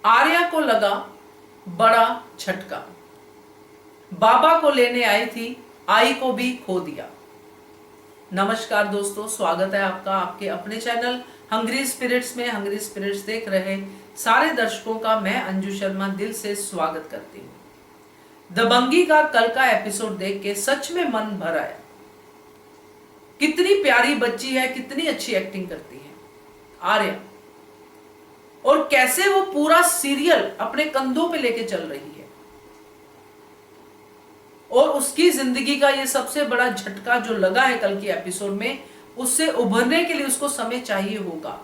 आर्या को लगा बड़ा झटका। बाबा को लेने आई थी, आई को भी खो दिया। नमस्कार दोस्तों, स्वागत है आपका आपके अपने चैनल हंग्री स्पिरिट्स में। हंग्री स्पिरिट्स देख रहे सारे दर्शकों का मैं अंजू शर्मा दिल से स्वागत करती हूँ। दबंगी का कल का एपिसोड देख के सच में मन भर आया। कितनी प्यारी बच्ची है, कितनी अच्छी एक्टिंग करती है आर्या, और कैसे वो पूरा सीरियल अपने कंधों पे लेके चल रही है। और उसकी जिंदगी का ये सबसे बड़ा झटका जो लगा है कल की एपिसोड में, उससे उभरने के लिए उसको समय चाहिए होगा।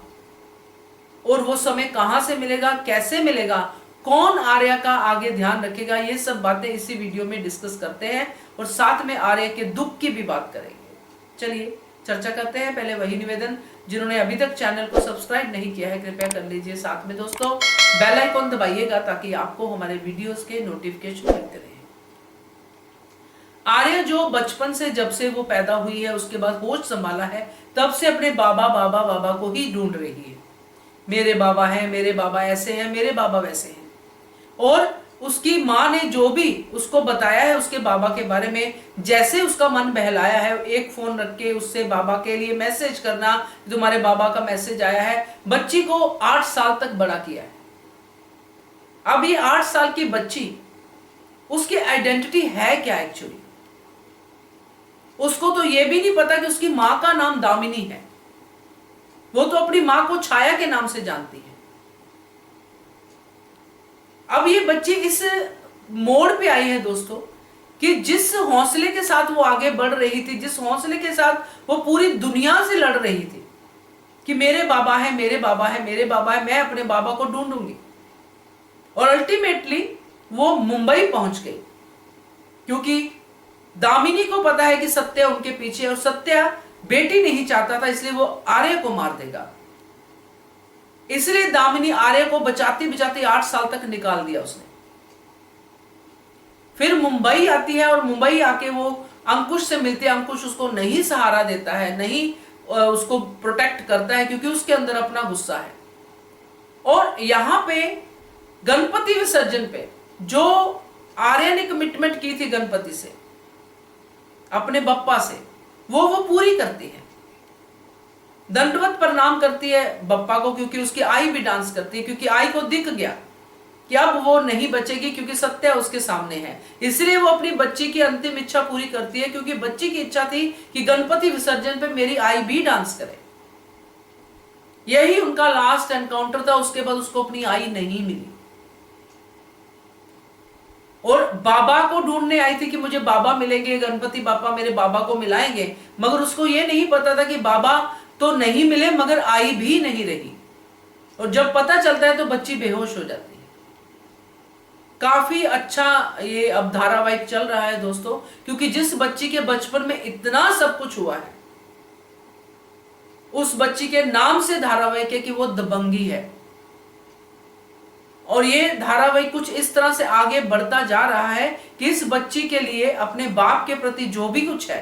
और वो समय कहां से मिलेगा, कैसे मिलेगा, कौन आर्या का आगे ध्यान रखेगा, ये सब बातें इसी वीडियो में डिस्कस करते हैं और साथ में आर्या के दुख की भी बात करेंगे। चलिए चर्चा करते हैं। पहले वही निवेदन, जिन्होंने अभी तक चैनल को सब्सक्राइब नहीं किया है कृपया कर लीजिए। साथ में दोस्तों बेल आइकॉन दबाइएगा ताकि आपको हमारे वीडियोस के नोटिफिकेशन मिलते रहे। आर्या जो बचपन से, जब से वो पैदा हुई है, उसके बाद होश संभाला है, तब से अपने बाबा बाबा बाबा को ही ढूंढ रही है। मेरे बाबा हैं, मेरे बाबा ऐसे हैं, मेरे बाबा वैसे हैं। और उसकी माँ ने जो भी उसको बताया है उसके बाबा के बारे में, जैसे उसका मन बहलाया है, एक फोन रख के उससे बाबा के लिए मैसेज करना, तुम्हारे बाबा का मैसेज आया है, बच्ची को 8 साल तक बड़ा किया है। अब ये 8 साल की बच्ची, उसकी आइडेंटिटी है क्या एक्चुअली? उसको तो ये भी नहीं पता कि उसकी मां का नाम दामिनी है। वो तो अपनी मां को छाया के नाम से जानती है। अब ये बच्ची इस मोड़ पे आई है दोस्तों कि जिस हौसले के साथ वो आगे बढ़ रही थी, जिस हौसले के साथ वो पूरी दुनिया से लड़ रही थी कि मेरे बाबा है, मेरे बाबा है, मेरे बाबा है, मैं अपने बाबा को ढूंढूंगी। और अल्टीमेटली वो मुंबई पहुंच गई क्योंकि दामिनी को पता है कि सत्या उनके पीछे, और सत्या बेटी नहीं चाहता था, इसलिए वो आर्य को मार देगा। इसलिए दामिनी आर्य को बचाती बचाती 8 साल तक निकाल दिया उसने। फिर मुंबई आती है और मुंबई आके वो अंकुश से मिलती है। अंकुश उसको नहीं सहारा देता है, नहीं उसको प्रोटेक्ट करता है क्योंकि उसके अंदर अपना गुस्सा है। और यहां पे गणपति विसर्जन पे जो आर्य ने कमिटमेंट की थी गणपति से, अपने बप्पा से, वो पूरी करती है। दंडवत प्रणाम करती है बप्पा को, क्योंकि उसकी आई भी डांस करती है, क्योंकि आई को दिख गया कि अब वो नहीं बचेगी क्योंकि सत्या उसके सामने है। इसलिए वो अपनी बच्ची की अंतिम इच्छा पूरी करती है, क्योंकि बच्ची की इच्छा थी कि गणपति विसर्जन पे मेरी आई भी डांस करे। यही उनका लास्ट एनकाउंटर था। उसके बाद उसको अपनी आई नहीं मिली और बाबा को ढूंढने आई थी कि मुझे बाबा मिलेंगे, गणपति बाबा मेरे बाबा को मिलाएंगे। मगर उसको ये नहीं पता था कि बाबा तो नहीं मिले मगर आई भी नहीं रही। और जब पता चलता है तो बच्ची बेहोश हो जाती है। काफी अच्छा ये अब धारावाहिक चल रहा है दोस्तों, क्योंकि जिस बच्ची के बचपन में इतना सब कुछ हुआ है, उस बच्ची के नाम से धारावाहिक है कि वो दबंगी है। और ये धारावाहिक कुछ इस तरह से आगे बढ़ता जा रहा है कि इस बच्ची के लिए अपने बाप के प्रति जो भी कुछ है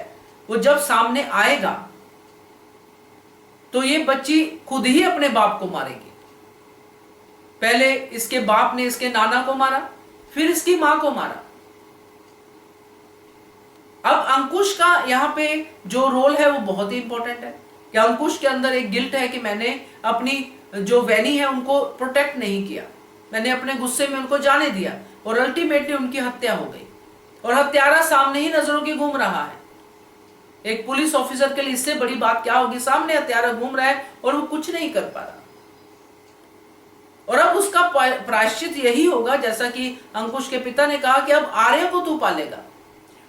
वो जब सामने आएगा तो ये बच्ची खुद ही अपने बाप को मारेगी। पहले इसके बाप ने इसके नाना को मारा, फिर इसकी मां को मारा। अब अंकुश का यहां पे जो रोल है वो बहुत ही इंपॉर्टेंट है कि अंकुश के अंदर एक गिल्ट है कि मैंने अपनी जो वैनी है उनको प्रोटेक्ट नहीं किया, मैंने अपने गुस्से में उनको जाने दिया और अल्टीमेटली उनकी हत्या हो गई। और हत्यारा सामने ही नजरों के घूम रहा है। एक पुलिस ऑफिसर के लिए इससे बड़ी बात क्या होगी? सामने हत्यारा घूम रहा है और वो कुछ नहीं कर पा रहा। और अब उसका प्रायश्चित यही होगा, जैसा कि अंकुश के पिता ने कहा कि अब आर्या को तू पालेगा।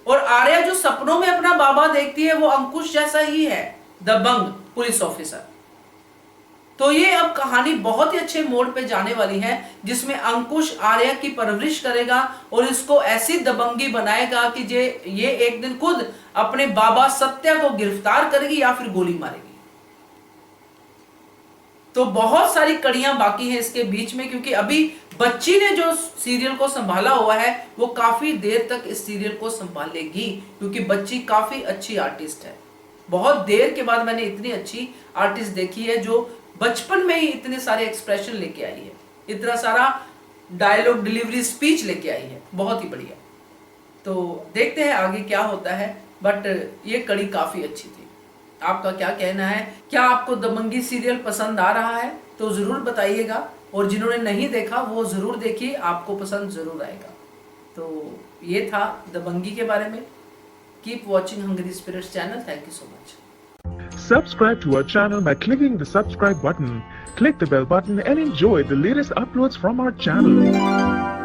और आर्या जो सपनों में अपना बाबा देखती है वो अंकुश जैसा ही है, दबंग पुलिस ऑफिसर। तो ये अब कहानी बहुत ही अच्छे मोड़ पे जाने वाली है, जिसमें अंकुश आर्या की परवरिश करेगा और इसको ऐसी दबंगी बनाएगा कि ये एक दिन खुद अपने बाबा सत्या को गिरफ्तार करेगी या फिर गोली मारेगी। तो बहुत सारी कड़ियां बाकी हैं इसके बीच में, क्योंकि अभी बच्ची ने जो सीरियल को संभाला हुआ है वो काफी देर तक इस सीरियल को संभालेगी, क्योंकि बच्ची काफी अच्छी आर्टिस्ट है। बहुत देर के बाद मैंने इतनी अच्छी आर्टिस्ट देखी है जो बचपन में ही इतने सारे एक्सप्रेशन लेके आई है, इतना सारा डायलॉग डिलीवरी स्पीच लेके आई है, बहुत ही बढ़िया। तो देखते हैं आगे क्या होता है, बट ये कड़ी काफी अच्छी थी। आपका क्या कहना है? क्या आपको दबंगी सीरियल पसंद आ रहा है? तो जरूर बताइएगा, और जिन्होंने नहीं देखा वो जरूर देखिए, आपको पसंद जरूर आएगा। तो ये था दबंगी के बारे में। Keep watching hungry spirits channel. Thank you so much. Subscribe to our channel by clicking the subscribe button. Click the bell button and enjoy the latest uploads from our channel.